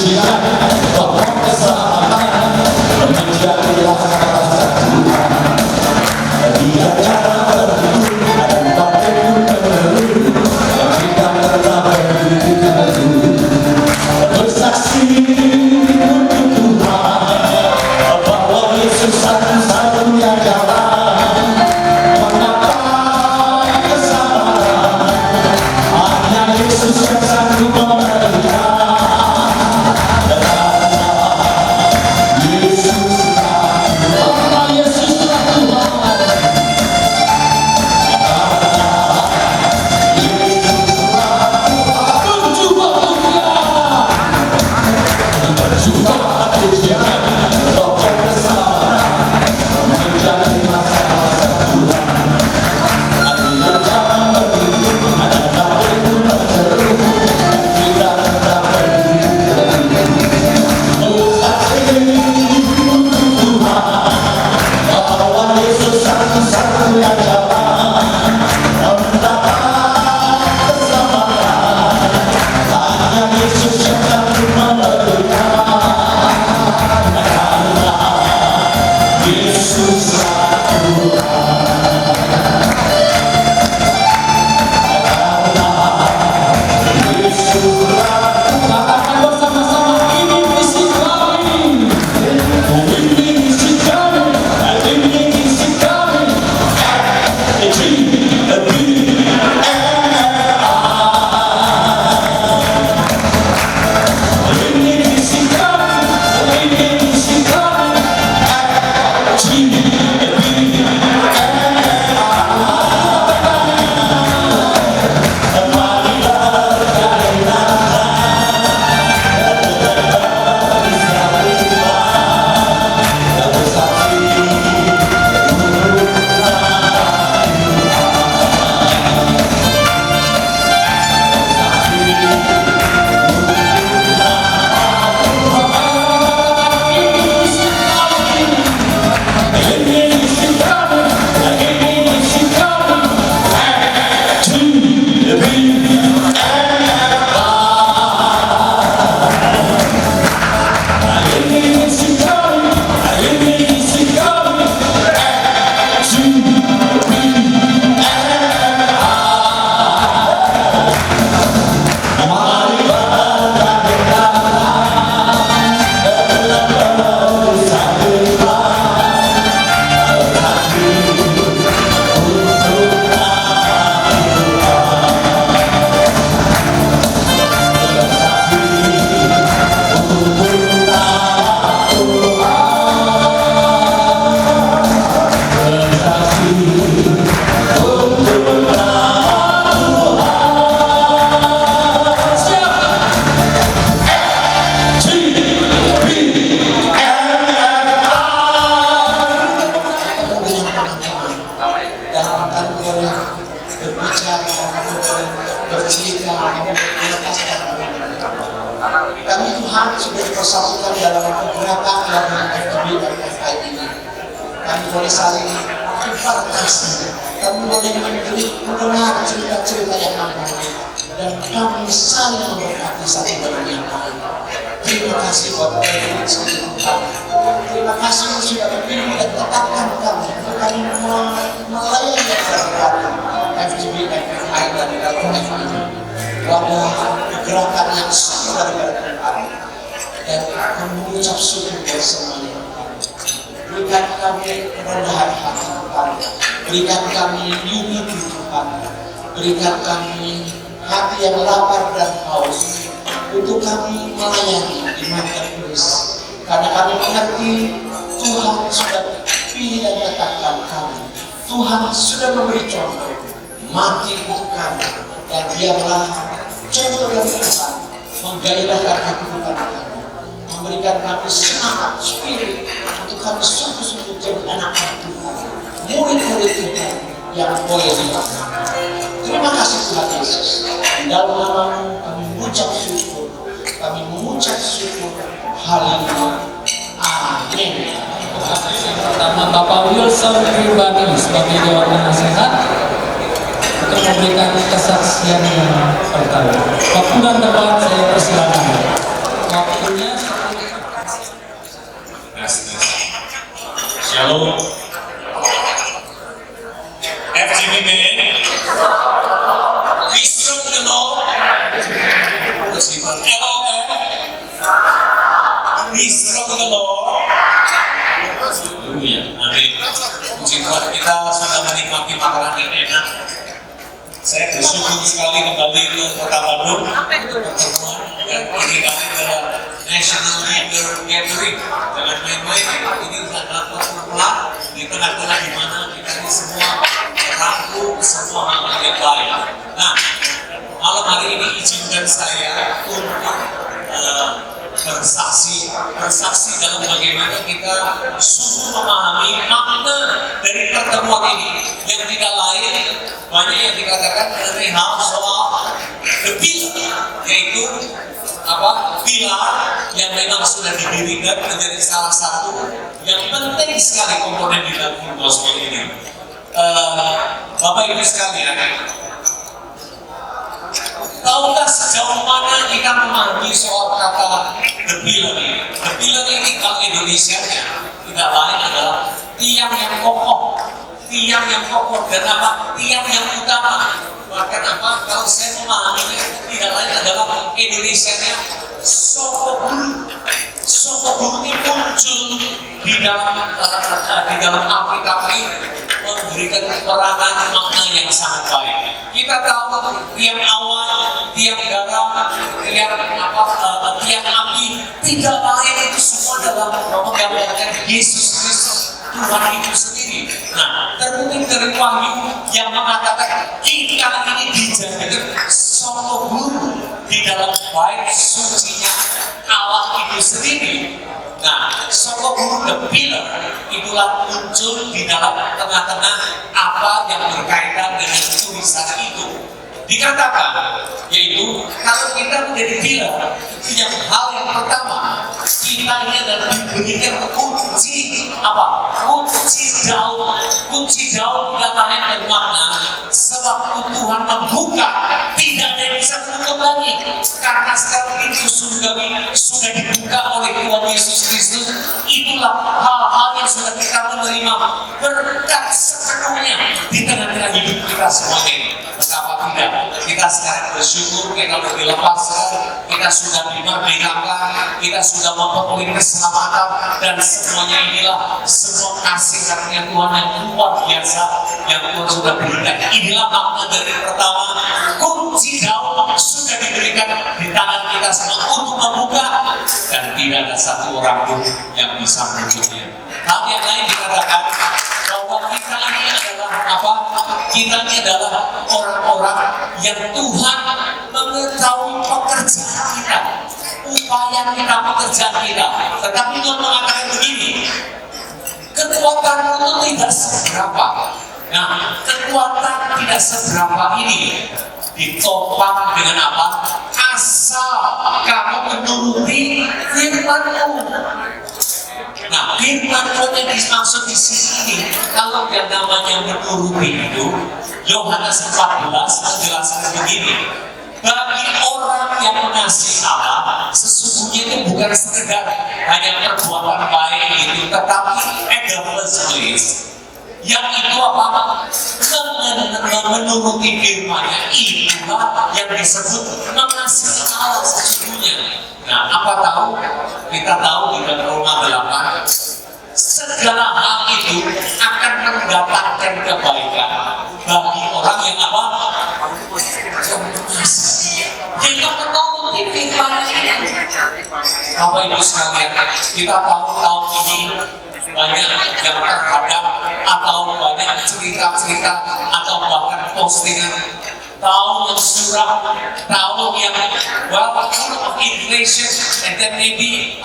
pujian, bahwa keselamatan menjadilah rasa Tuhan. Dia cara berhidup dan batin meneluh, kita telah berdiri bersaksi untuk Tuhan bahwa Yesus satu-satunya jalan mencapai keselamatan. Hanya Yesus yang sanggup memberikan. Kami Tuhan sudah dipersatukan dalam pergerakan yang FGB dan FI ini. Kami boleh saling bertukar kasih. Kami boleh mendengar cerita-cerita yang menarik, dan kami saling memberkati satu dengan yang lain. Terima kasih buat Tuhan Tuhan. Terima kasih sudah memilih dan tetapkan kami untuk kami melayani kepada FGB dan FI dan FI ini. Wadah pergerakan yang sangat daripada Tuhan, dan kami mengucap syukur buat semuanya. Berikan kami kerendahan hati Tuhan, berikan kami unity Tuhan, berikan kami hati yang lapar dan haus untuk kami melayani di marketplace, karena kami mengerti Tuhan sudah pilih dan tetapkan kami. Tuhan sudah memberi contoh mati untuk kami, dan biarlah contoh yang Tuhan menggairahkan kehidupan kami, memberikan kami semangat spirit untuk kami sungguh-sungguh jadi anak-anak Tuhan, murid-murid Tuhan yang boleh dipakai. Terima kasih Tuhan Yesus. Di dalam nama-Mu kami mengucap syukur, kami mengucap syukur. Haleluya. Amin. Pertama Bapak Wilson pribadi sebagai Dewan Penasehat untuk memberikan kesaksian yang pertama. Waktu dan tempat saya persilakan. Waktu Jimmy Man. Be strong in the Lord. Terus gimana? LOL. Be strong in the Lord. Haleluya. Amin. Puji Tuhan, kita sudah menikmati makanan yang enak. Saya bersyukur sekali kembali ke Kota Bandung. Pertemuan dan ini kali adalah National Leader Gathering. Jangan main-main, ini adalah pertemuan di tengah-tengah di mana kita ini semua rangkum semua hal yang baik. Nah, malam hari ini izinkan saya untuk bersaksi dalam bagaimana kita sungguh memahami makna dari pertemuan ini yang tidak lain banyak yang dikatakan mengenai hal soal the pillar, yaitu pilar yang memang sudah didirikan menjadi salah satu yang penting sekali komponen di dalam gospel ini. Bapak Ibu sekalian, tahukah sejauh mana kita memahami soal kata the pillar ini? The pillar ini kalau Indonesia-nya tidak lain adalah tiang yang kokoh, tiang yang kokoh dan tiang yang utama. Bahkan kalau saya memahaminya tidak lain adalah Indonesia-nya sokoguru. Sokoguru ini muncul di dalam Alkitab ini memberikan peranan makna yang sangat baik. Kita tahu tiang awan, tiang garam, tiang api tidak lain itu semua adalah menggambarkan Yesus Kristus, Tuhan itu sendiri. Nah, terkutip dari Wahyu yang mengatakan kita ini dijadikan sokoguru di dalam bait sucinya Allah itu sendiri. Nah, sokoguru the pillar itulah muncul di dalam tengah-tengah apa yang berkaitan dengan tulisan itu. Dikatakan, yaitu kalau kita menjadi pillar, itu yang hal yang pertama kita ini adalah diberikan kunci kunci daun tidak lain bermakna sebab Tuhan membuka tidak ada yang bisa menutup lagi karena sekarang itu sudah dibuka oleh Tuhan Yesus Kristus. Itulah hal-hal yang sudah kita menerima berkat sepenuhnya di tengah-tengah hidup kita semuanya. Betapa tidak kita sekarang bersyukur kita sudah dilepaskan, kita sudah dimerdekakan, kita sudah memperoleh keselamatan, dan semuanya inilah semua kasih karunia Tuhan yang luar biasa yang Tuhan sudah berikan. Inilah makna dari pertama, kunci daun sudah diberikan di tangan kita semua untuk membuka, dan tidak ada satu orang pun yang bisa menutupnya. Hal yang lain dikatakan bahwa kita ini adalah kita ini adalah orang-orang yang Tuhan mengetahui pekerjaan kita, upaya kita, pekerjaan kita. Tetapi Tuhan mengatakan begini, kekuatanmu itu tidak seberapa. Nah, kekuatan tidak seberapa ini ditopang dengan apa? Asal kamu menuruti firman-Mu. Nah, firman Tuhan yang dimaksud di sini, kalau yang namanya menuruti itu, Yohanes 14 menjelaskan begini, bagi orang yang mengasihi Allah, sesungguhnya itu bukan sekedar hanya perbuatan baik itu, tetapi at the first place, yang itu menuruti firman-Nya, itulah yang disebut mengasihi Allah sesungguhnya. Nah, kita tahu di dalam Roma 8, segala hal itu akan mendatangkan kebaikan bagi orang yang Yaitu menuruti firman-Nya. Bapak Ibu sekalian, kita tahu tahun ini banyak yang terhadap atau banyak cerita-cerita atau bahkan postingan tahun yang suram, tahun yang full of inflation, and then maybe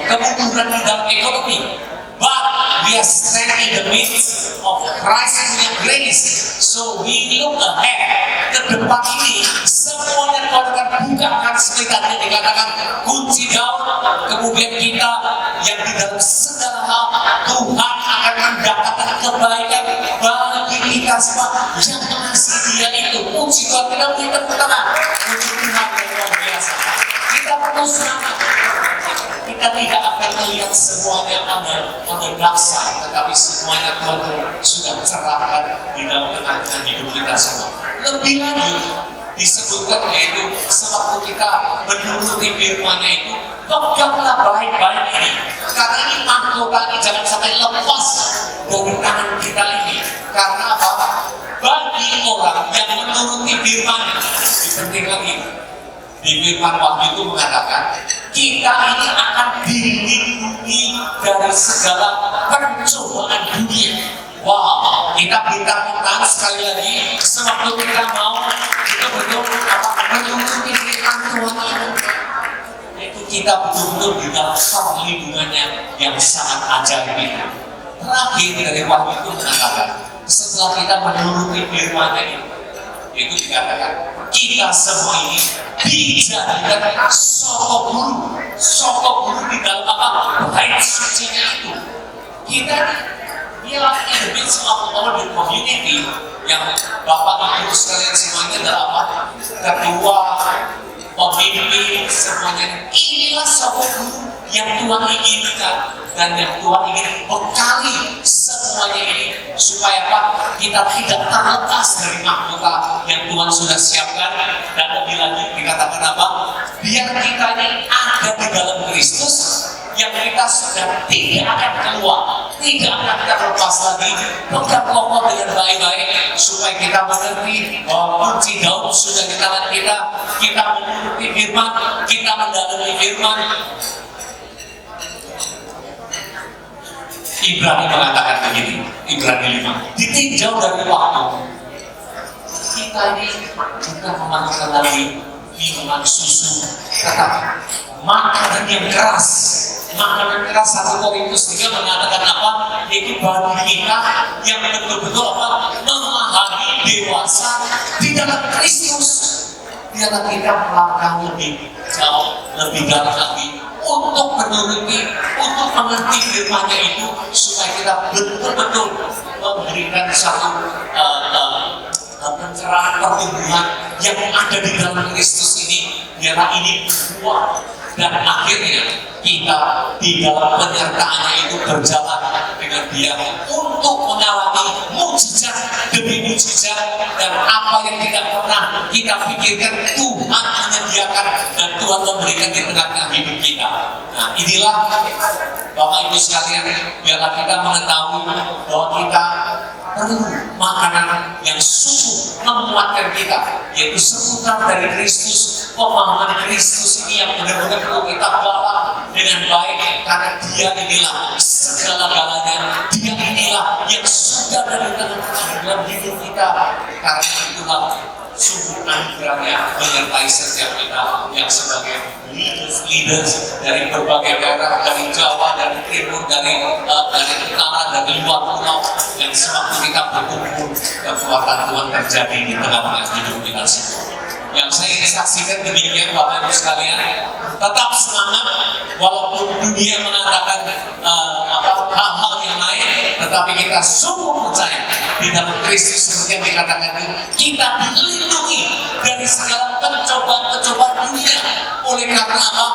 kemunduran di dalam ekonomi. But we are standing in the midst of Christ's grace, so we look ahead. Ke depan ini semuanya Tuhan akan bukakan seperti tadi dikatakan kunci daun. Kemudian kita yang di dalam segala hal Tuhan akan mendapatkan kebaikan bagi kita semua yang mengasihi Dia itu. Kunci Tuhan, kita beri tepuk tangan untuk Tuhan yang luar biasa. Kita perlu semangat. Kita tidak akan melihat semuanya ada dasar, tetapi semuanya Tuhan sudah cerahkan di dalam tengah-tengah hidup kita semua. Lebih lanjut disebutkan yaitu sewaktu kita menuruti firman-Nya itu, peganglah baik-baik ini, karena ini mahkota ini jangan sampai lepas dari tangan kita ini. Karena apa? Bagi orang yang menuruti firman-Nya, lebih penting lagi di firman Wahyu itu mengatakan kita ini akan dilindungi dari segala pencobaan dunia. Wow, kita bintang-bintang sekali lagi sewaktu kita mau kita betul menuruti firman Tuhan itu kita betul-betul di dalam perlindungannya yang sangat ajaib ini. Terakhir dari Wahyu itu mengatakan setelah kita menuruti firman-Nya itu dikatakan kita semua ini dijadikan sokok guru di dalam apa? Bait sucinya itu. Kita ialah in the midst of our community yang Bapak Ibu sekalian semuanya adalah apa? Ketua, pemimpin, semuanya. Inilah sokok guru yang Tuhan inginkan dan yang Tuhan ingin bekali semuanya ini supaya apa? Kita tidak terlepas dari mahkota yang Tuhan sudah siapkan. Dan lebih lanjut dikatakan apa? Biar kita ini ada di dalam Kristus yang kita sudah tidak akan keluar, tidak akan kita lepas lagi. Pegang kokoh dengan baik-baik supaya kita mengerti bahwa kunci Daud sudah di tangan kita. Kita menuruti firman, kita mendalami firman. Ibrani mengatakan begini, Ibrani 5, ditinjau dari waktu kita ini bukan memakan lagi minuman susu, tetapi makanan yang keras. Makanan keras 1 Korintus 3 mengatakan apa? Itu bagi kita yang betul-betul apa? Memahami dewasa di dalam Kristus. Biarlah kita melangkah lebih jauh, lebih dalam lagi untuk menuruti, untuk mengerti firman-Nya itu supaya kita betul-betul memberikan satu pencerahan pertumbuhan yang ada di dalam Kristus ini. Biarlah ini berbuah dan akhirnya kita di dalam penyertaannya itu berjalan dengan Dia untuk mengalami mukjizat demi mukjizat, dan apa yang tidak pernah kita pikirkan Tuhan menyediakan dan Tuhan memberikan di tengah-tengah hidup kita. Nah, inilah Bapak Ibu sekalian, biarlah kita mengetahui bahwa kita perlu makanan yang sungguh menguatkan kita, yaitu seputar dari Kristus, pemahaman Kristus ini yang benar-benar perlu kita bawa dengan baik, karena Dia inilah segala-galanya. Dia inilah yang sudah dari tengah-tengah dalam hidup kita, karena itulah sungguh anugerahnya menyertai setiap kita yang sebagai leaders dari berbagai daerah, dari Jawa, dari Timur, dari utara, dari luar pulau, dan sewaktu kita berkumpul kekuatan Tuhan terjadi di tengah-tengah hidup kita semua. Yang saya ingin saksikan demikian Bapak Ibu sekalian, tetap semangat walaupun dunia mengatakan hal-hal yang lain, tetapi kita sungguh percaya di dalam Kristus seperti yang dikatakan itu, kita dilindungi dari segala pencobaan-pencobaan dunia. Oleh karena apa?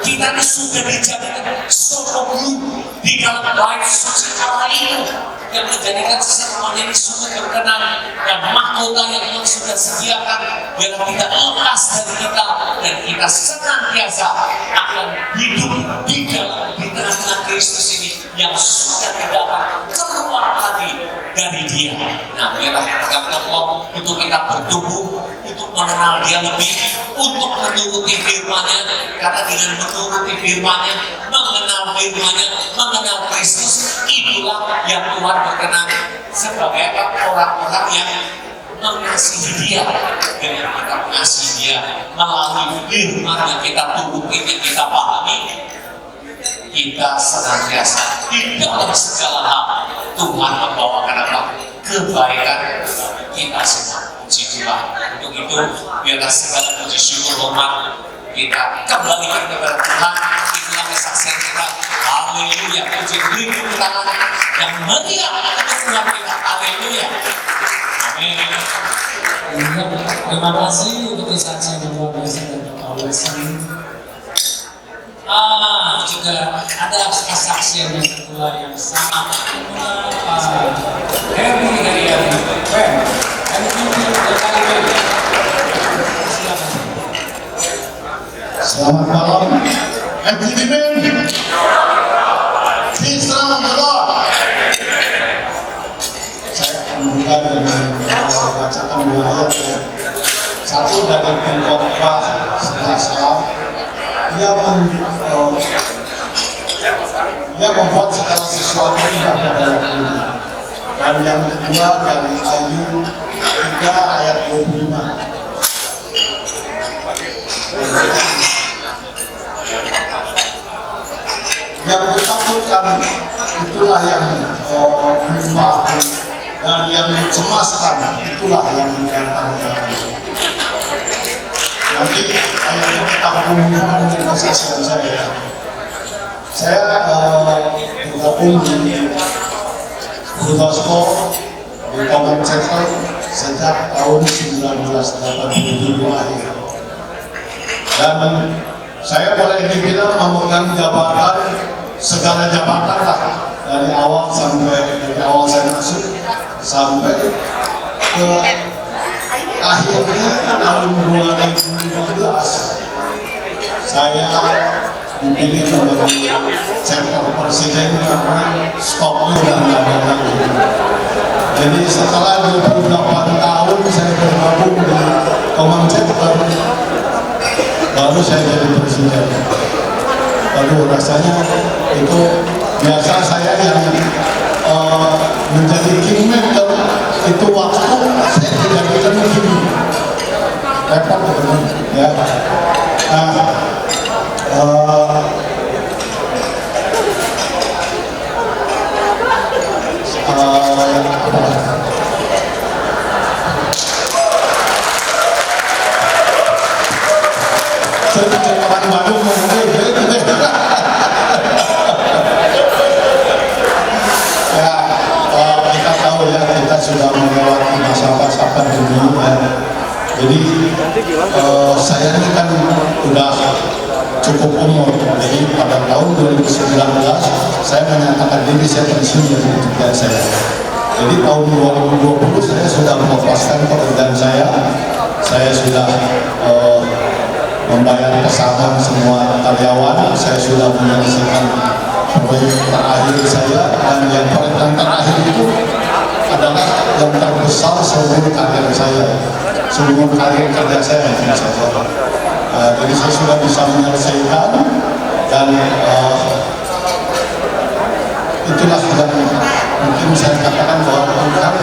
Kita sudah dijadikan sokok guru di dalam bait suci Allah itu yang menjadikan semuanya ini sungguh berkenan, dan mahkota yang Tuhan sudah sediakan biar kita lepas dari kita, dan kita senantiasa akan hidup di dalam di tengah-tengah Kristus ini yang sudah tidak akan keluar lagi dari Dia. Nah, biarlah kita kokoh untuk kita bertumbuh, untuk mengenal Dia lebih, untuk menuruti firman-Nya, karena dengan menuruti firman-Nya, mengenal firman-Nya, mengenal Kristus, itulah yang Tuhan berkenan sebagai orang-orang yang mengasihi Dia. Dengan kita mengasihi Dia melalui firman yang kita turuti, yang kita pahami, kita senantiasa di dalam segala hal Tuhan membawakan apa? Kebaikan kita semua. Puji Tuhan. Untuk itu biarlah segala puji syukur hormat kita kembalikan kepada Tuhan. Itulah kesaksian kita. Haleluya. Puji beri tepuk tangan yang meriah untuk Tuhan kita. Haleluya. Amin. Terima kasih untuk kesaksian yang luar biasa dari Pak Wilson. juga ada kesaksian yang kedua yang sama Heri Heriadi. Selamat malam, MTV. Peace and love. Saya akan membuka dengan membacakan dua ayat. Satu dari Pengkhotbah 11a. Dia membuat segala sesuatu tidak pada waktunya. Dan yang kedua dari Ayub 3 ayat 25. Yang ditakutkan itulah yang menimpa, dan yang mencemaskan itulah yang mendatangkan. Nanti ayat ini kita hubungkan dengan kesaksian saya. Saya bergabung di Budasko di Taman Center sejak tahun 1987 akhir. Dan saya boleh dibilang memegang jabatan, segala jabatan lah, dari awal saya masuk sampai ke akhirnya tahun 2015 saya dipilih menjadi chapter presiden karena stoknya udah nggak ada lagi. Jadi setelah 28 tahun saya bergabung di Taman Chapter, baru saya jadi presiden. Lalu rasanya itu biasa saya yang menjadi kingmaker itu waktu saya tidak bisa begini repot teman ya. Bandung ya, kita tahu ya, kita sudah melewati masa-masa pandemi ya. Jadi saya ini kan udah cukup umur, jadi pada tahun 2019 saya menyatakan diri saya pensiun dari pekerjaan saya. Jadi tahun 2020 saya sudah melepaskan pekerjaan saya sudah membayar pesangon semua karyawan, saya sudah menyelesaikan proyek terakhir saya, dan yang proyek terakhir itu adalah yang terbesar seluruh karir saya, seluruh karir kerja saya. Jadi saya sudah bisa menyelesaikan, dan itulah yang mungkin saya katakan bahwa Tuhan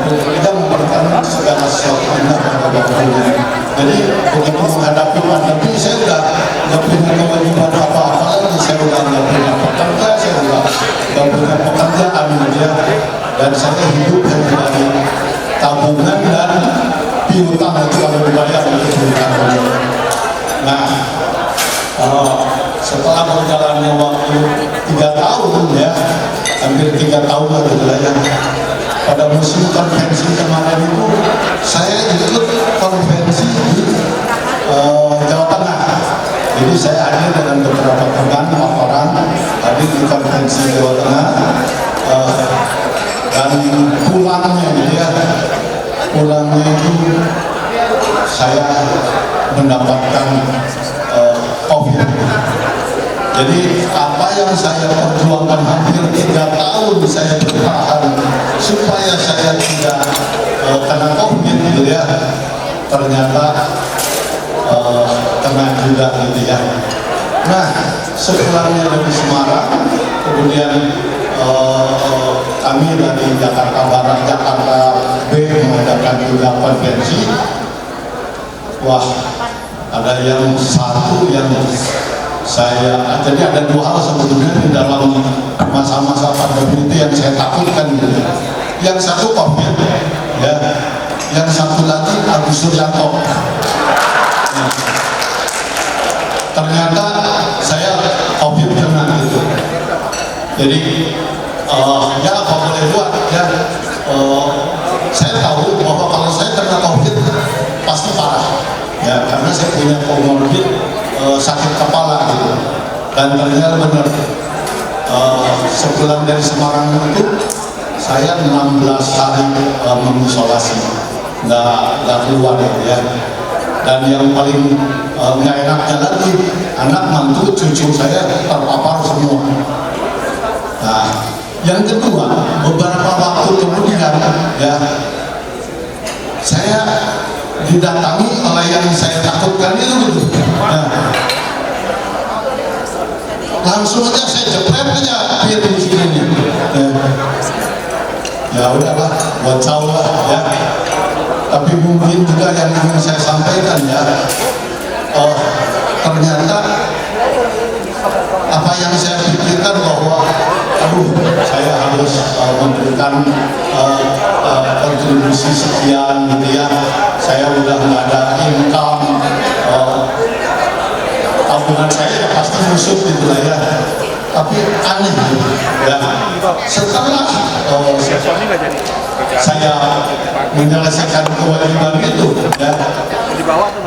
tidak memberikan segala sesuatu pada waktunya. Jadi begitu menghadapi pandemi, saya sudah nggak punya kewajiban apa-apa lagi, saya sudah nggak punya pekerja, saya sudah nggak punya pekerjaan ya. Dan saya hidup hanya dari tabungan dan piutang itu kalau dibayar untuk piutang. Nah, setelah berjalannya waktu 3 tahun ya, hampir 3 tahun lah ya. Pada musim konvensi kemarin itu saya ikut konvensi di Jawa Tengah. Jadi saya hadir dengan beberapa teman orang hadir di konvensi Jawa Tengah, dan pulangnya itu saya mendapatkan COVID. Jadi apa yang saya perjuangkan hampir 3 tahun saya bertahan supaya saya tidak kena COVID gitu ya, ternyata kena juga gitu ya. Nah, sepulangnya dari Semarang, kemudian kami dari Jakarta Barat, Jakarta B mengadakan juga konvensi. Wah, ada yang satu yang jadi ada 2 hal sebetulnya di dalam masa-masa pandemi itu yang saya takutkan gitu. Yang satu COVID ya, yang satu lagi Agus Suryanto. Nah, ternyata saya COVID kena gitu. Jadi ya apa boleh buat ya, saya tahu bahwa kalau saya kena COVID pasti parah ya, karena saya punya comorbid sakit kepala gitu. Dan ternyata benar sebulan dari Semarang itu saya 16 hari mengisolasi, nggak keluar ya. Dan yang paling nggak enaknya lagi, anak mantu cucu saya terpapar semua. Nah, yang kedua, beberapa waktu kemudian ya saya didatangi oleh yang saya takutkan itu. Nah, langsung aja saya jepret aja pintu sini. Ya udahlah, buat tahu lah ya. Tapi mungkin juga yang ingin saya sampaikan ya, ternyata apa yang saya pikirkan bahwa aduh saya harus memberikan kontribusi sekian gitu ya, saya udah nggak ada income, tabungan saya ya pasti musuh gitu lah ya. Tapi aneh ya, setelah saya menyelesaikan kewajiban itu ya,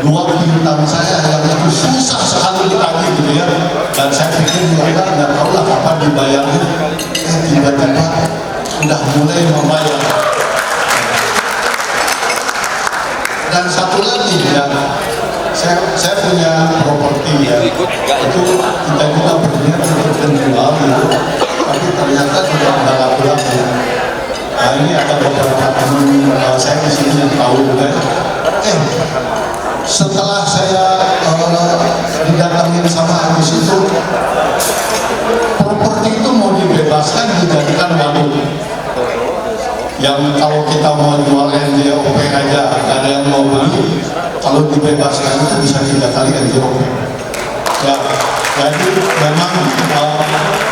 2 bintang saya yang itu susah sekali ditagih gitu ya, dan saya pikir mereka nggak tahu lah kapan dibayarnya, tiba-tiba udah mulai membayar. Dan satu lagi ya, saya punya properti ya, itu kita juga berniat untuk menjual gitu, tapi ternyata tidak ada laku-laku. Nah, ini ada beberapa teman saya di sini yang tahu juga. Setelah saya didatangin sama Agus itu, properti itu mau dibebaskan dijadikan waduk. Yang kalau kita mau jual NJOP aja, ada yang mau beli, kalau dibebaskan itu bisa 3 kali NJOP. Ya, jadi memang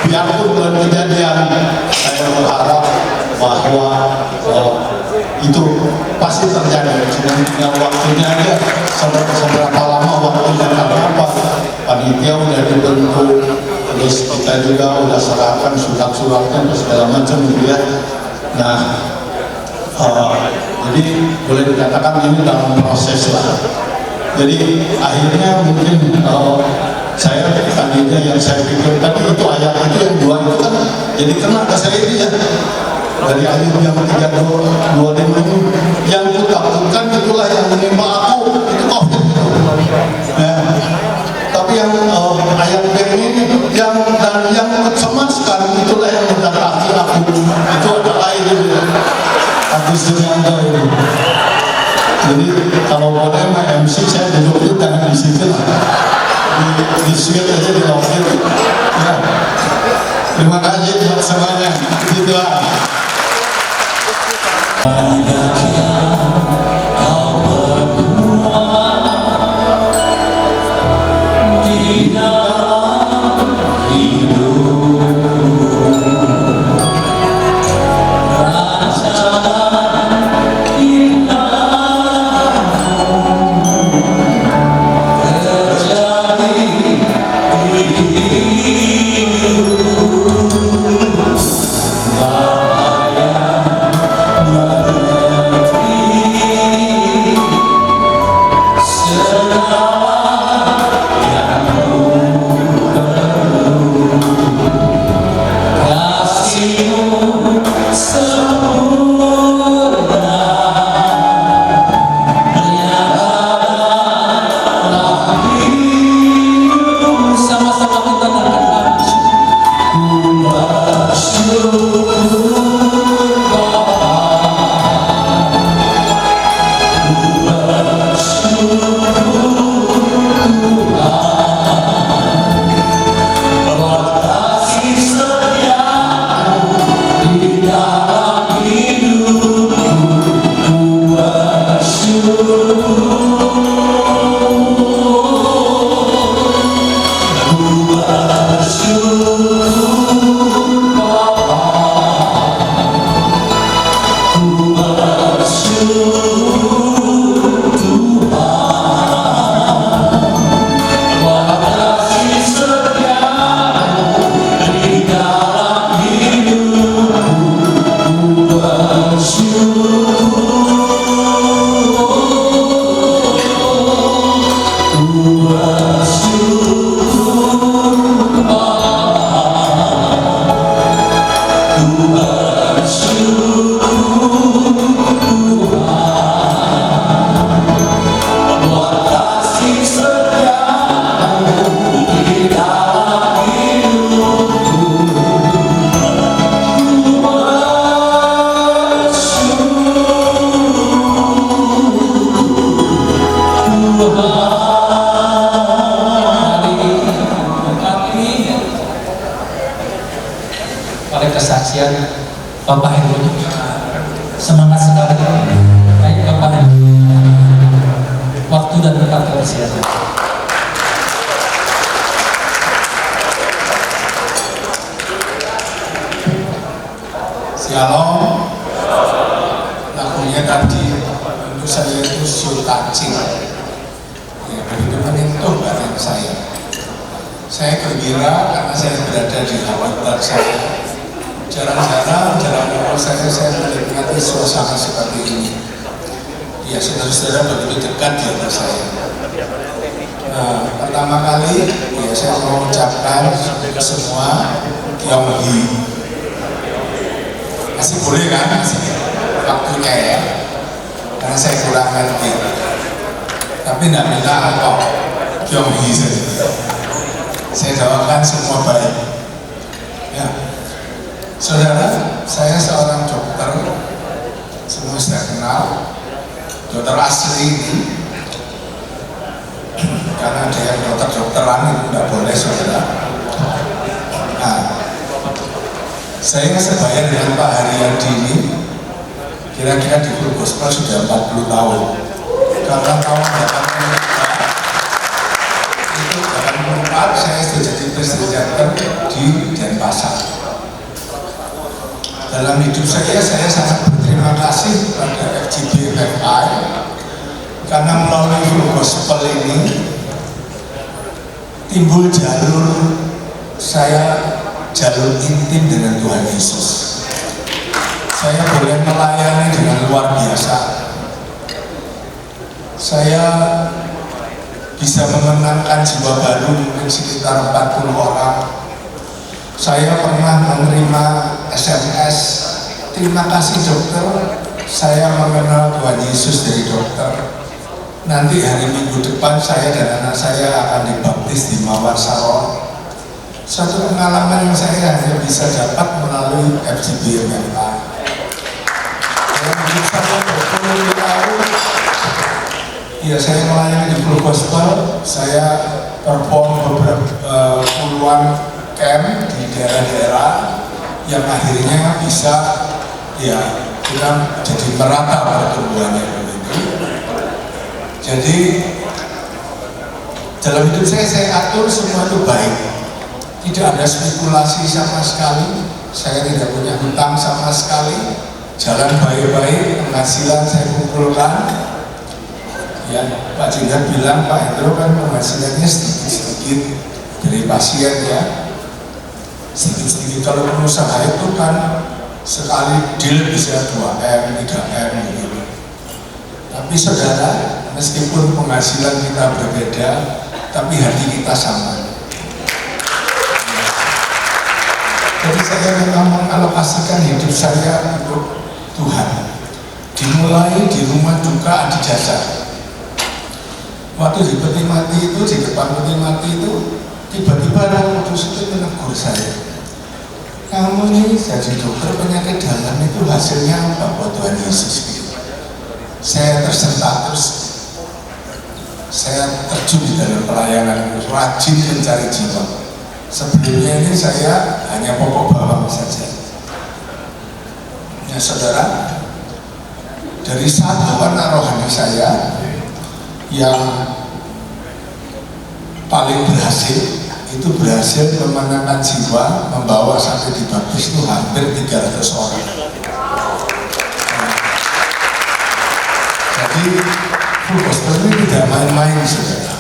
biarpun belum kejadian, saya berharap bahwa itu pasti terjadi. Cuma tinggal waktunya aja, seberapa lama waktunya, karena apa? Panitia udah dibentuk, terus kita juga udah serahkan surat-suratnya dan segala macam gitu ya. Nah, jadi boleh dikatakan ini dalam proses lah. Jadi akhirnya mungkin saya tadinya yang saya pikir tadi itu ayat itu yang 2 itu kan jadi kena ke saya ini ya, dari ayat yang 3:25 ini, yang kutakutkan itulah yang menimpa aku, itu COVID itu. Nah, tapi yang ayat B ini yang mencemaskan itulah yang mendatangi aku, itu adalah ini Agus Durianto ini. Jadi kalau boleh MC saya duduk jangan di situ, di suite aja di lokal. Ya. Terima kasih buat semuanya. Gitulah. Bahaya Semangat sekali. Baik Bapak, waktu dan tempat persiapan. Shalom. Lagunya tadi untuk saya itu so touching. Ya, begitu menyentuh batin saya. Saya gembira karena saya berada di habitat saya. Jarang-jarang dalam umur saya menikmati suasana seperti ini. Ya, saudara-saudara begitu dekat di atas saya. Nah, pertama kali ya saya mau ucapkan semua Yonghi. Masih boleh kan? Masih waktunya ya. Karena saya kurang ngerti. Tapi tidak minta apa. Yonghi saja. Saya doakan semua baik. Ya. Saudara, saya seorang dokter. Semua saya kenal. Dokter asli ini. Karena ada yang dokter-dokteran itu tidak boleh, saudara. Nah, saya sebaya dengan Pak Haryadi ini kira-kira di Full Gospel sudah 40 tahun. Karena tahun 84 itu 84 saya sudah jadi presenter di Denpasar. Dalam hidup saya sangat berterima kasih pada FGB FI karena melalui Full Gospel ini timbul jalur intim dengan Tuhan Yesus. Saya boleh melayani dengan luar biasa. Saya bisa memenangkan jiwa baru mungkin sekitar 40 orang. Saya pernah menerima SMS, terima kasih dokter, saya mengenal Tuhan Yesus dari dokter. Nanti hari Minggu depan saya dan anak saya akan dibaptis di Mawar Saron. Suatu pengalaman yang saya hanya bisa dapat melalui FGB MMA. Dalam hidup saya 20 tahun, ya saya melayani di Full Gospel, saya perform beberapa puluhan camp di daerah-daerah yang akhirnya bisa ya kita jadi merata pertumbuhannya begitu. Jadi dalam hidup saya atur semua itu baik. Tidak ada spekulasi sama sekali, saya tidak punya hutang sama sekali, jalan baik-baik, penghasilan saya kumpulkan. Ya, Pak Jenderal bilang, Pak Hendro kan penghasilannya sedikit-sedikit dari pasien ya. Sedikit-sedikit, kalau pengusaha itu kan sekali deal bisa 2M, 3M gitu. Tapi saudara, meskipun penghasilan kita berbeda, tapi hati kita sama. Jadi saya memang mengalokasikan hidup saya untuk Tuhan. Dimulai di rumah duka Adi Jasa. Waktu di peti mati itu, di depan peti mati itu, tiba-tiba Roh Kudus itu menegur saya. Kamu ini jadi dokter penyakit dalam itu hasilnya apa buat Tuhan Yesus? Saya tersentak terus. Saya terjun di dalam pelayanan, rajin mencari jiwa. Sebelumnya ini saya hanya pokok bawang saja. Ya saudara, dari satu warna rohani saya yang paling berhasil itu berhasil memenangkan jiwa, membawa sampai dibaptis itu hampir 300 orang. Jadi Full Gospel ini tidak main-main saudara.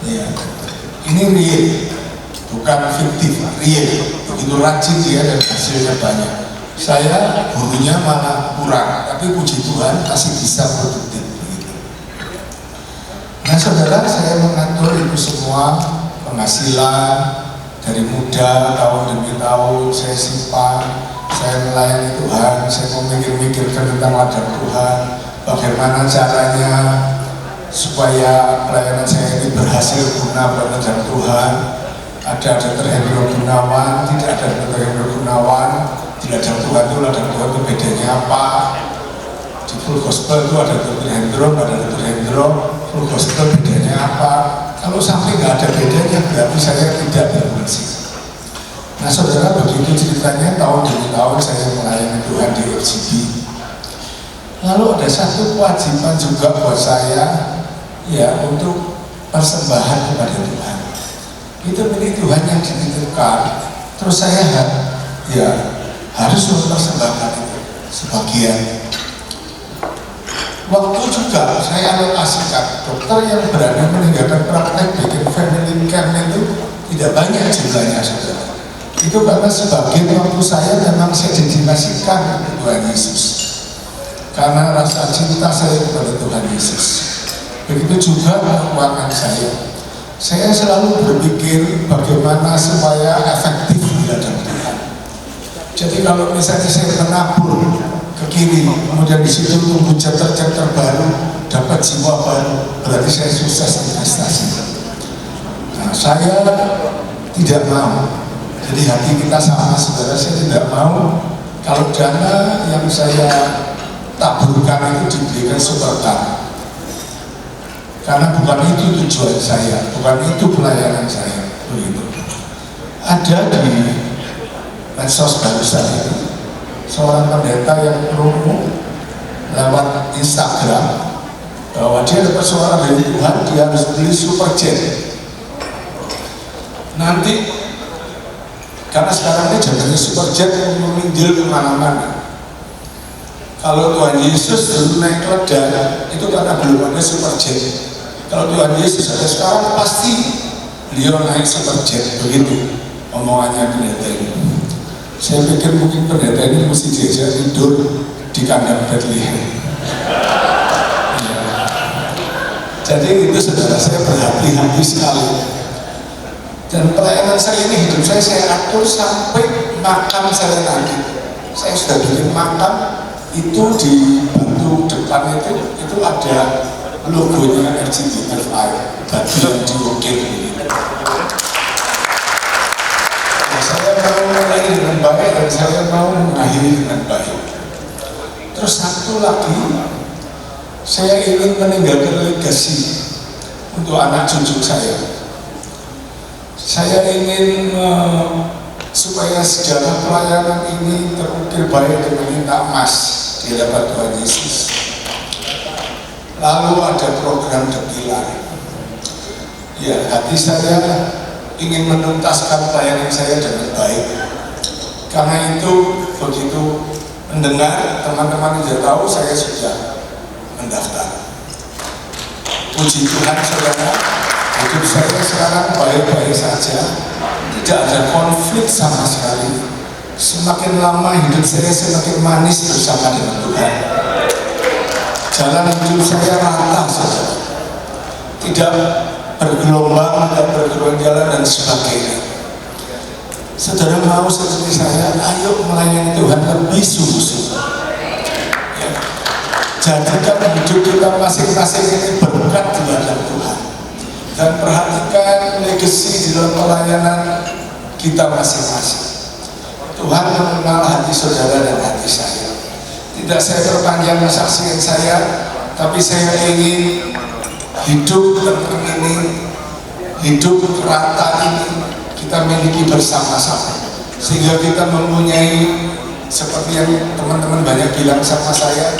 Ya, ini real. Bukan fiktif, real. Begitu rajin dia dan hasilnya banyak. Saya gurunya malah kurang, tapi puji Tuhan masih bisa produktif. Nah saudara, saya mengatur itu semua penghasilan dari muda tahun demi tahun saya simpan, saya melayani Tuhan, saya memikir-mikirkan tentang ladang Tuhan, bagaimana caranya supaya pelayanan saya ini berhasil guna buat ladang Tuhan. Ada Dr. Hendro Gunawan, tidak ada Dr. Hendro Gunawan, di ladang Tuhan itu ladang Tuhan itu bedanya apa? Di Full Gospel itu ada Dr. Hendro, ada Dr. Hendro, Full Gospel bedanya apa? Kalau sampai nggak ada bedanya berarti saya tidak berfungsi. Nah saudara, begitu ceritanya tahun demi tahun saya melayani Tuhan di FGB. Lalu ada satu kewajiban juga buat saya, ya, untuk persembahan kepada Tuhan. Itu milik Tuhan yang dititipkan. Terus saya harus mempersembahkan itu sebagian. Waktu juga saya alokasikan. Dokter yang berani meninggalkan praktek bikin family camp itu tidak banyak jumlahnya, saudara. Itu karena sebagian waktu saya memang saya dedikasikan kepada Tuhan Yesus. Karena rasa cinta saya kepada Tuhan Yesus. Begitu juga keuangan saya. Saya selalu berpikir bagaimana supaya efektif di hadapan Tuhan. Jadi kalau misalnya saya menabur ke kiri, kemudian di situ tumbuh chapter baru, dapat jiwa baru, berarti saya sukses investasi. Nah, saya tidak mau. Jadi hati kita sama, saudara, saya tidak mau kalau dana yang saya taburkan itu diberikan supercar. Karena bukan itu tujuan saya, bukan itu pelayanan saya. Begitu. Ada di medsos barusan itu seorang pendeta yang promo lewat Instagram bahwa dia dapat suara dari Tuhan, dia harus beli superjet. Nanti karena sekarang ini jalannya superjet meminggil kemana-mana. Kalau Tuhan Yesus dulu naik keledai itu karena belum ada superjet. Kalau Tuhan Yesus ada sekarang pasti beliau naik superjet. Begitu omongannya pendeta ini. Saya pikir mungkin pendeta ini mesti diajak tidur di kandang Bethlehem. Ya. Jadi itu saudara, saya berhati-hati sekali. Dan pelayanan saya ini, hidup saya atur sampai makam saya nanti. Saya sudah bikin makam itu di batu depan itu ada logonya RGBFI, batu yang diukir. Saya mau mulai dengan baik dan saya mau mengakhiri dengan baik. Terus satu lagi, saya ingin meninggalkan legasi untuk anak cucu saya. Saya ingin supaya sejarah pelayanan ini terukir baik dengan tinta emas di hadapan Tuhan Yesus. Lalu ada program dekilan. Ya, hati saya ingin menuntaskan pelayanan saya dengan baik. Karena itu begitu mendengar teman-teman tidak tahu saya sudah mendaftar. Puji Tuhan saudara, hidup saya sekarang baik-baik saja, tidak ada konflik sama sekali. Semakin lama hidup saya semakin manis bersama dengan Tuhan. Jalan hidup saya rata saja, tidak bergelombang, tidak bergeronjalan dan sebagainya. Saudara mau seperti saya, ayo melayani Tuhan lebih sungguh-sungguh. Ya. Jadikan hidup kita masing-masing ini berkat di hadapan Tuhan. Dan perhatikan legasi di dalam pelayanan kita masing-masing. Tuhan mengenal hati saudara dan hati saya. Tidak saya perpanjang kesaksian saya, tapi saya ingin hidup tenang ini, hidup rata ini kita miliki bersama-sama, sehingga kita mempunyai seperti yang teman-teman banyak bilang sama saya,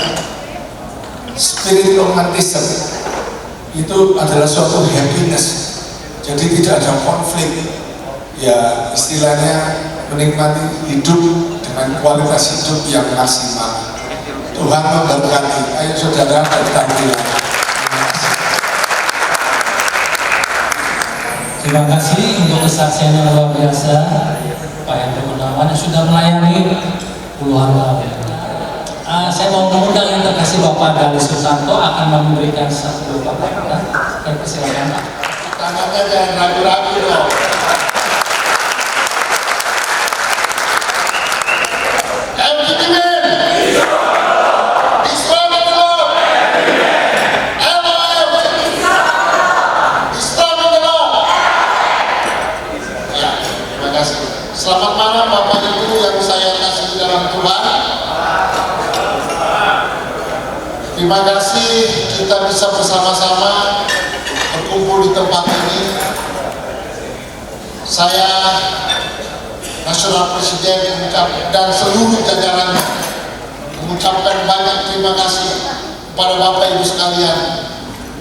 spirit romantism itu adalah suatu happiness. Jadi tidak ada konflik, ya istilahnya menikmati hidup dengan kualitas hidup yang maksimal. Tuhan memberkati. Ayo saudara bertanggung. Terima kasih untuk kesaksian yang luar biasa Pak Hendro Gunawan yang sudah melayani puluhan tahun. Saya mau mengundang yang terkasih Bapak Gali Susanto akan memberikan satu kata-kata. Silakan Pak. Tangannya jangan ragu-ragu dong. Selamat malam Bapak Ibu yang saya kasih dalam Tuhan. Terima kasih kita bisa bersama-sama berkumpul di tempat ini. Saya Nasional Presiden dan seluruh jajaran mengucapkan banyak terima berterima kasih kepada Bapak Ibu sekalian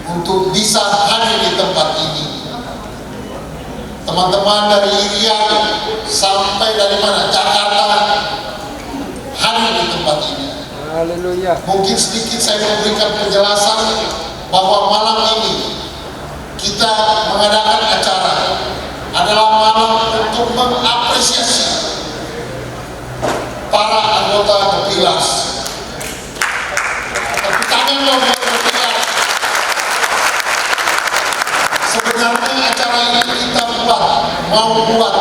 untuk bisa hadir di tempat ini. Teman-teman dari Irian sampai dari mana? Jakarta hadir di tempat ini. Haleluya. Mungkin sedikit saya memberikan penjelasan bahwa malam ini kita mengadakan acara adalah malam untuk mengapresiasi para anggota The Pillars. Tepuk tangan dong buat The Pillars. Sebenarnya acara ini kita mau buat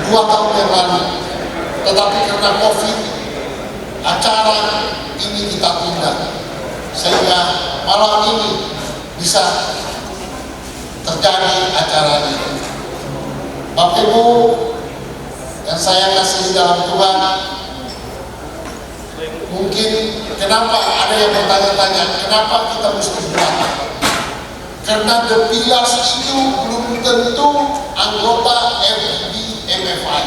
2 tahun yang lalu, tetapi karena COVID acara ini kita tunda sehingga malam ini bisa terjadi acara ini. Bapak Ibu yang saya kasih dalam Tuhan, mungkin kenapa ada yang bertanya-tanya kenapa kita mesti buat? Karena The Pillars itu belum tentu anggota FGB MFI.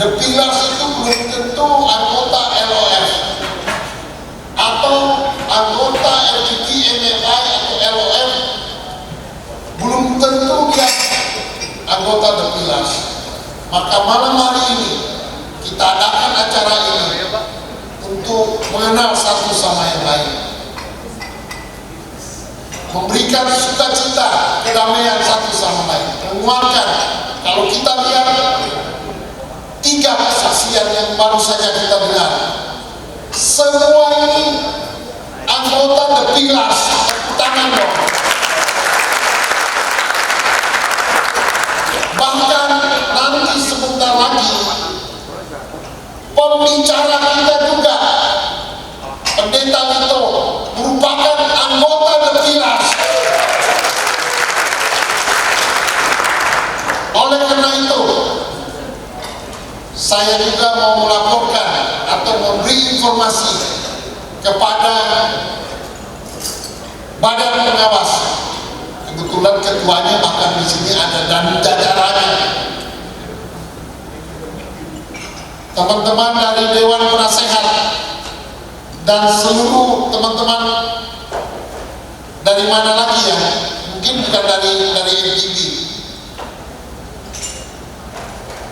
The Pillars itu belum tentu anggota LOF atau anggota FGB MFI atau LOF, belum tentu dia anggota The Pillars. Maka malam hari ini kita adakan acara ini untuk mengenal satu sama yang lain, memberikan sukacita, kedamaian satu sama lain, menguatkan. Kalau kita lihat 3 kesaksian yang baru saja kita dengar, semua ini anggota The Pillars. Tepuk tangan dong. Bahkan nanti sebentar lagi pembicara kita juga, Pendeta Lito, merupakan anggota The Pillars. Oleh karena itu, saya juga mau melaporkan atau memberi informasi kepada Badan Pengawas. Kebetulan ketuanya bahkan di sini ada dan jajarannya. Teman-teman dari Dewan Penasehat dan seluruh teman-teman dari mana lagi ya? Mungkin bukan dari FGB.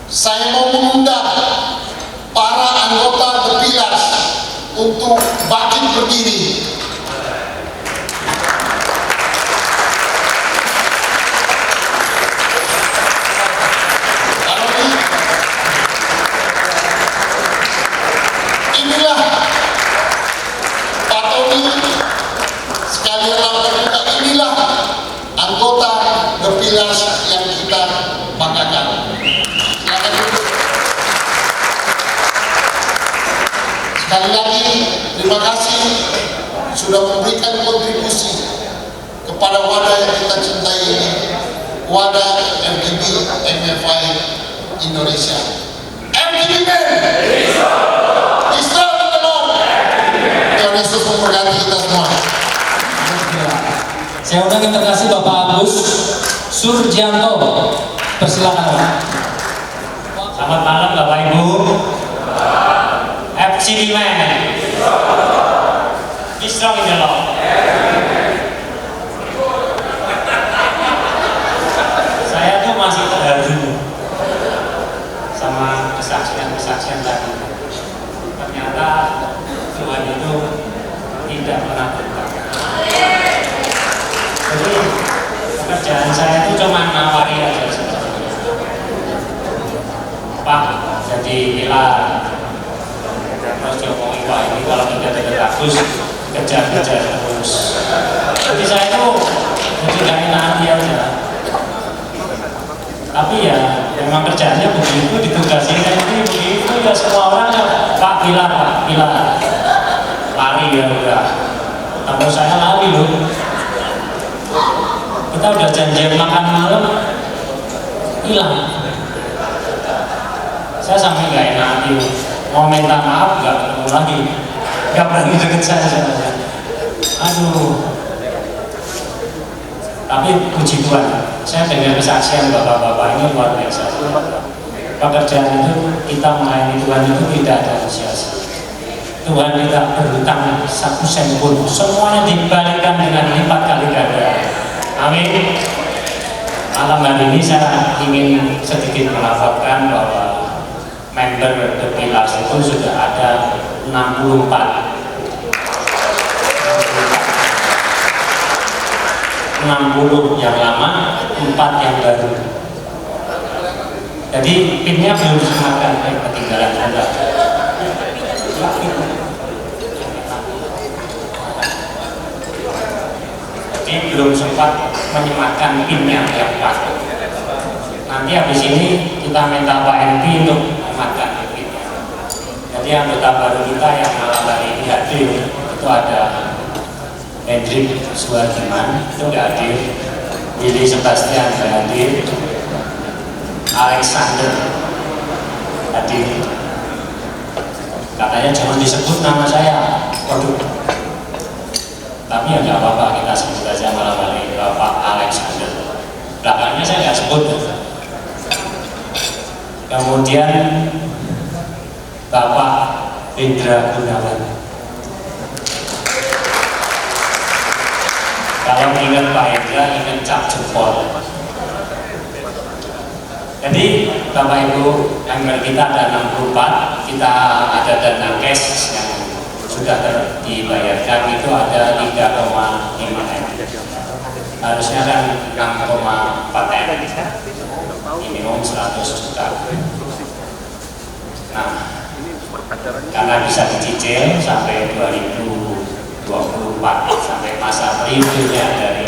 Saya mau mengundang para anggota The Pillars untuk bangkit berdiri. Inilah Pak Tony sekalian laporan, inilah anggota The Pillars yang kita banggakan. Sekali lagi terima kasih sudah memberikan kontribusi kepada wadah yang kita cintai ini, wadah FGB MFI Indonesia. FGB Islam Telur. Tuhan Yesus memberkati kita semua. Saya undang yang terkasih Bapak Agus Surjianto, persilakan. Selamat malam Bapak Ibu. FGB Man. Be strong in the Lord. Saya tuh masih terharu sama kesaksian tadi. Ternyata Tuhan itu tidak pernah berubah. Jadi pekerjaan saya itu cuma nawari aja sebenarnya. Pak, jadi pilar. Terus Jokowi, wah ini kalau tidak bagus, kejar-kejar terus. Jadi saya itu tidak enak hati aja. Tapi ya memang kerjaannya begitu, ditugasi ini begitu ya, semua orang Pak pilar, lari ya udah. Tapi saya lari loh. Kita udah janjian makan malam, hilang. Saya sampai nggak enak hati, mau minta maaf nggak ketemu lagi, nggak berani deket saya. Aduh. Tapi puji Tuhan, saya dengar kesaksian bapak-bapak ini luar biasa. Pekerjaan itu, kita melayani Tuhan itu tidak ada sia-sia. Tuhan tidak berhutang 1 sen pun, semuanya dibalikan dengan lipat kali ganda. Amin. Malam hari ini saya ingin sedikit melaporkan bahwa member The Pillars itu sudah ada 64 60 yang lama, 4 yang baru. Jadi pinnya belum semakan ketinggalan juga. Jadi belum sempat menyematkan pinnya yang pas. Nanti habis ini kita minta Pak MP untuk menyematkan pinnya. Jadi anggota baru kita yang malam hari ini hadir itu ada Hendrik Suwardiman, itu nggak hadir. Willy Sebastian nggak hadir. Alexander hadir. Katanya jangan disebut nama saya. Waduh. Tapi ya nggak apa-apa, kita sebut aja malam hari Bapak Alexander. Belakangnya saya nggak sebut. Kemudian Bapak Indra Gunawan. Kalau ingat Pak Indra, ingat cap jempol. Jadi Bapak Ibu, member kita ada 64, kita ada dana cash yang sudah dibayarkan itu ada 3,5 M. Harusnya kan 6,4 M, minimum 100 juta. Nah, karena bisa dicicil sampai 2024 sampai masa periodenya dari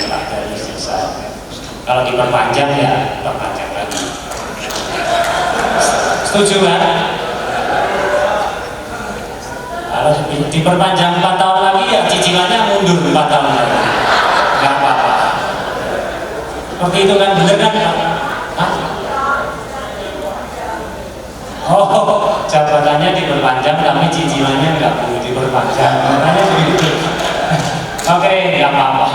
selesai. Kalau diperpanjang ya perpanjang lagi. Setuju kan? Kalau diperpanjang 4 tahun lagi ya cicilannya mundur 4 tahun lagi. Gak apa-apa. Seperti itu kan, bener kan? Hah? Oh, jabatannya diperpanjang tapi cicilannya nggak perlu diperpanjang. Makanya begitu. Oke, nggak apa-apa.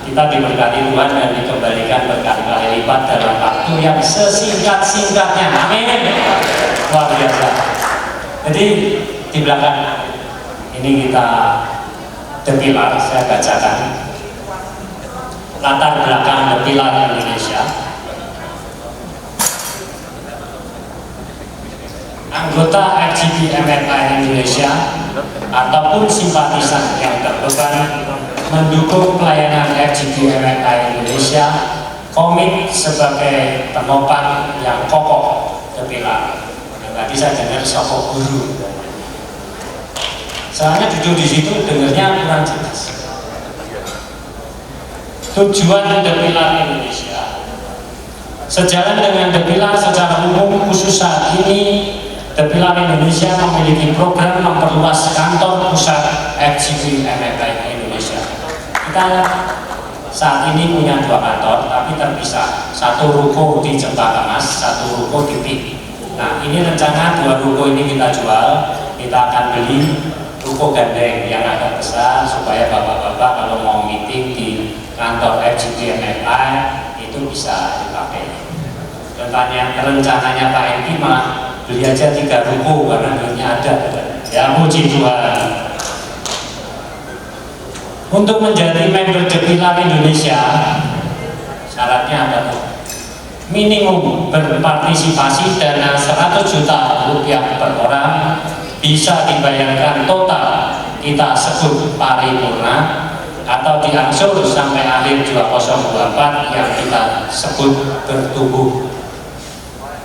Kita diberkati Tuhan dan dikembalikan berkali-kali lipat dalam waktu yang sesingkat-singkatnya. Amin. Luar biasa. Jadi di belakang ini kita The Pillar, saya bacakan latar belakang The Pillar Indonesia. Anggota FGP MFI Indonesia ataupun simpatisan yang terbeban mendukung pelayanan FGP MFI Indonesia komit sebagai penopang yang kokoh The Pillar. Yang tadi saya dengar sosok guru. Soalnya duduk di situ dengarnya kurang jelas. Tujuan The Pillar Indonesia sejalan dengan The Pillar secara umum, khusus saat ini The Pillar Indonesia memiliki program memperluas kantor pusat FGP MFI Indonesia. Kita saat ini punya 2 kantor, tapi terpisah. 1 ruko di Cempaka Mas, 1 ruko di PIK. Nah, ini rencana 2 ruko ini kita jual. Kita akan beli ruko gandeng yang agak besar supaya bapak-bapak kalau mau meeting di kantor FGP MFI itu bisa dipakai. Rencananya Pak MP mah beli aja 3 ruko karena duitnya ada. Ya, puji Tuhan. Untuk menjadi member The Pillar Indonesia, syaratnya adalah minimum berpartisipasi dana 100 juta rupiah per orang, bisa dibayarkan total kita sebut paripurna atau diangsur sampai akhir 2024 yang kita sebut bertumbuh.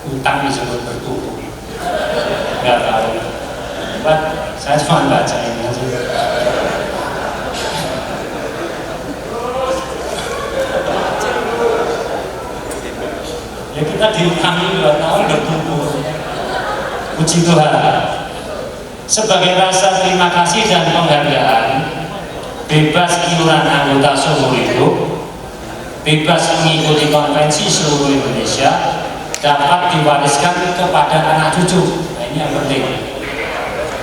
Utang disebut bertumbuh. Enggak tahu. Saya cuma baca ini aja. Ya kita diutangi 2 tahun bertumbuh. Puji Tuhan. Sebagai rasa terima kasih dan penghargaan, bebas iuran anggota seumur hidup, bebas mengikuti konvensi seluruh Indonesia, dapat diwariskan kepada anak cucu. Nah, ini yang penting.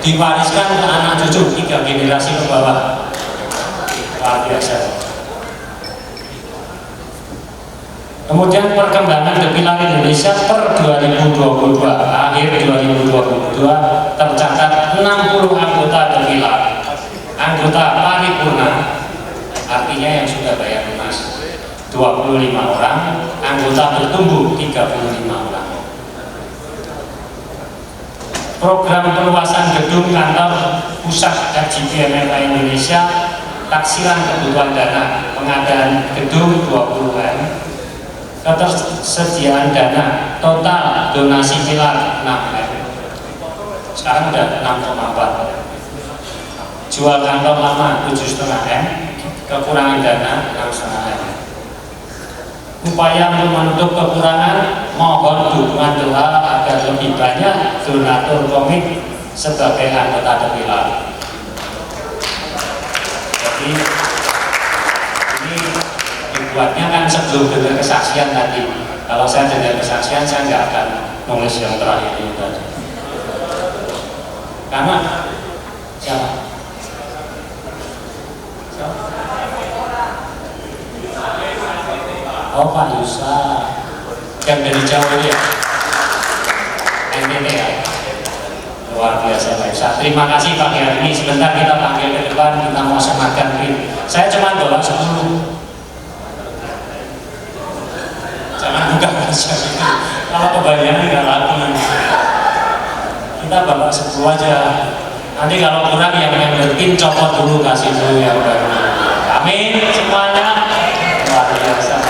Diwariskan ke anak cucu 3 generasi ke bawah. Luar biasa. Kemudian perkembangan The Pillar Indonesia per 2022, akhir 2022 tercatat 60 anggota The anggota paripurna, artinya yang sudah bayar lunas 25 orang, anggota bertumbuh 35 orang. Program perluasan gedung kantor pusat KJPMFA Indonesia, taksiran kebutuhan dana, pengadaan gedung 20M, ketersediaan dana, total donasi pilar 6M, sekarang udah 6,4. Jual kantor lama 7,5M, kekurangan dana 6,5M. Upaya untuk menutup kekurangan, mohon dukungan doa agar lebih banyak donatur komik sebagai anggota The Pilar. Jadi ini dibuatnya kan sebelum dengar kesaksian tadi. Kalau saya dengar kesaksian, saya nggak akan nulis yang terakhir ini tadi. Karena siapa? Oh, Pak Yusa yang dari Jawa ya, NTT ya, luar biasa Pak Yusa. Terima kasih pagi hari ini. Sebentar kita panggil ke depan, kita mau sematkan pin. Saya cuma bawa 10. Jangan buka aja gitu. Kalau kebanyakan nggak laku nanti. Kita bawa 10 aja. Nanti kalau kurang yang pin copot dulu, kasih dulu yang baru. Amin semuanya. Luar biasa.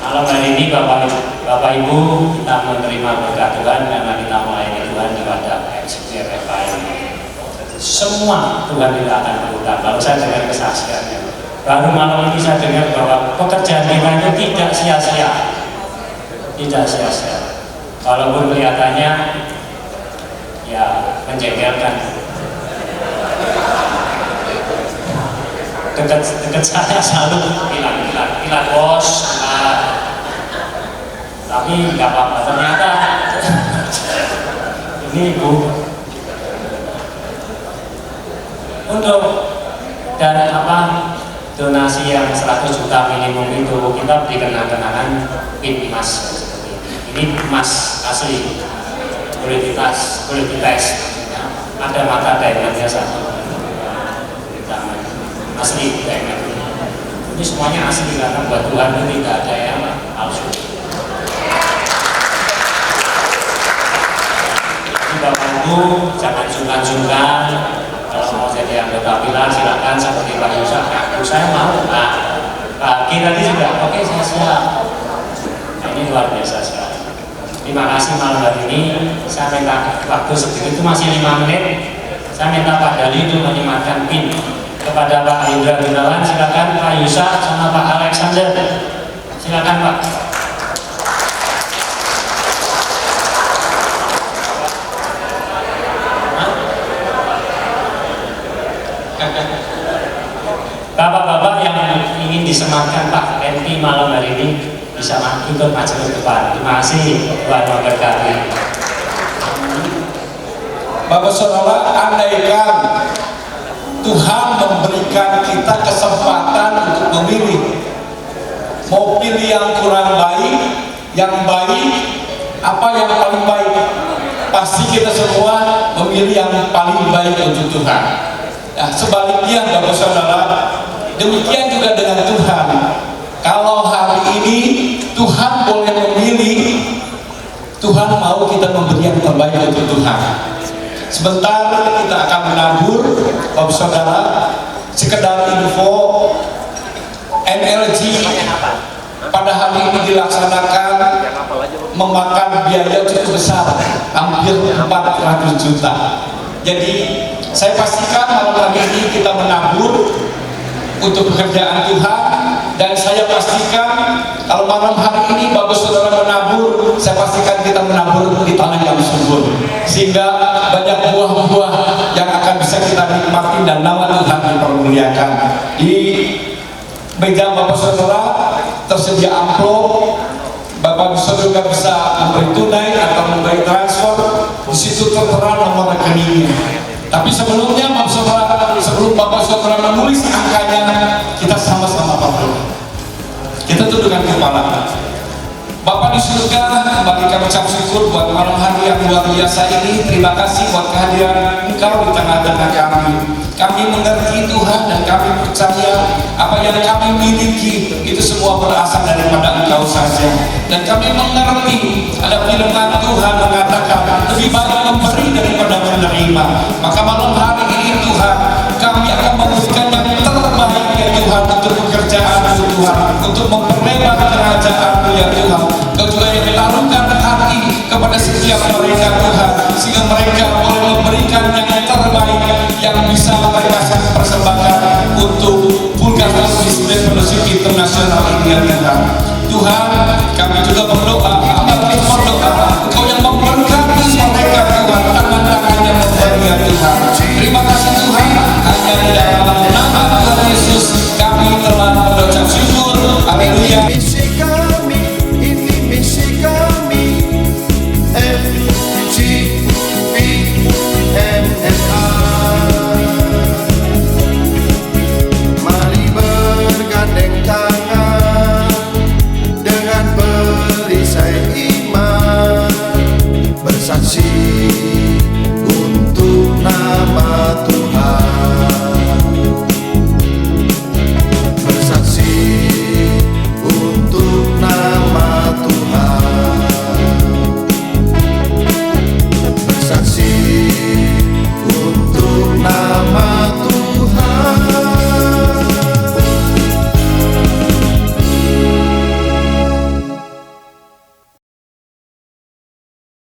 Kalau hari ini Bapak Ibu kita menerima berkat Tuhan karena kita melayani Tuhan di wadah KJPMFA ini. Semua Tuhan tidak akan berhutang. Kalau saya dengar kesaksiannya, baru malam ini saya dengar bahwa pekerjaan kita itu tidak sia-sia, tidak sia-sia. Walaupun kelihatannya ya menjengkelkan. Dekat saya selalu bilang bos. Tapi nggak apa-apa, ternyata ini Bu untuk dan donasi yang 100 juta minimum itu kita beri kenang-kenangan pin emas seperti ini emas asli, boleh dites, ada mata diamondnya satu, asli diamond. Ini semuanya asli karena buat Tuhan itu tidak ada yang palsu. Bapak Ibu jangan sungkan-sungkan, kalau mau jadi anggota Pilar silakan seperti Pak Yusa. Saya mau. Nah, Pak Ki tadi juga oke, saya siap. Nah, ini luar biasa sekali. Terima kasih malam hari ini. Saya minta waktu sedikit, itu masih 5 menit. Saya minta Pak Dali itu menyematkan pin kepada Pak Indra Gunawan. Silakan Pak Yusa sama Pak Alexander. Silakan Pak. Bapak-bapak yang ingin disematkan Pak NP malam hari ini bisa ikut maju ke depan. Terima kasih Tuhan memberkati. Bapak Saudara, andaikan Tuhan memberikan kita kesempatan untuk memilih, mau pilih yang kurang baik, yang baik, apa yang paling baik, pasti kita semua memilih yang paling baik untuk Tuhan. Nah, sebaliknya Bapak Saudara, demikian juga dengan Tuhan. Kalau hari ini Tuhan boleh memilih, Tuhan mau kita memberi yang terbaik untuk Tuhan. Sebentar kita akan menabur, Bapak Saudara. Sekedar info, NLG pada hari ini dilaksanakan memakan biaya cukup besar, hampir 400 juta. Jadi saya pastikan malam hari ini kita menabur untuk pekerjaan Tuhan, dan saya pastikan kalau malam hari ini Bapak Saudara menabur, saya pastikan kita menabur di tanah yang subur, sehingga banyak buah-buah yang akan bisa kita nikmati dan nama Tuhan dipermuliakan. Di meja Bapak Saudara tersedia amplop, Bapak Saudara bisa memberi tunai atau memberi transfer. Di situ tertera nomor rekeningnya. Tapi sebelumnya Bapak Saudara, sebelum Bapak Saudara menulis angkanya, kita sama-sama berdoa. Kita tundukkan kepala. Bapak di surga, kembali kami ucap syukur buat malam hari yang luar biasa ini. Terima kasih buat kehadiran Engkau di tengah-tengah kami. Kami Kami mengerti Tuhan dan kami percaya apa yang kami miliki itu semua berasal daripada Engkau saja. Dan kami mengerti ada firman Tuhan mengatakan lebih baik memberi daripada menerima. Maka malam hari ini Tuhan, kami akan memberikan yang terbaik ya Tuhan untuk pekerjaan Tuhan, untuk memperlebar kerajaan ya Tuhan. Kau juga yang taruhkan hati kepada setiap mereka Tuhan, sehingga mereka boleh memberikan yang terbaik yang bisa mereka persembahkan untuk Bulgaria Muslim Fellowship International ini ya Tuhan. Tuhan, kami juga berdoa, berdoa Engkau yang memberkati mereka Tuhan, tangan-tangan yang memberi ya Tuhan.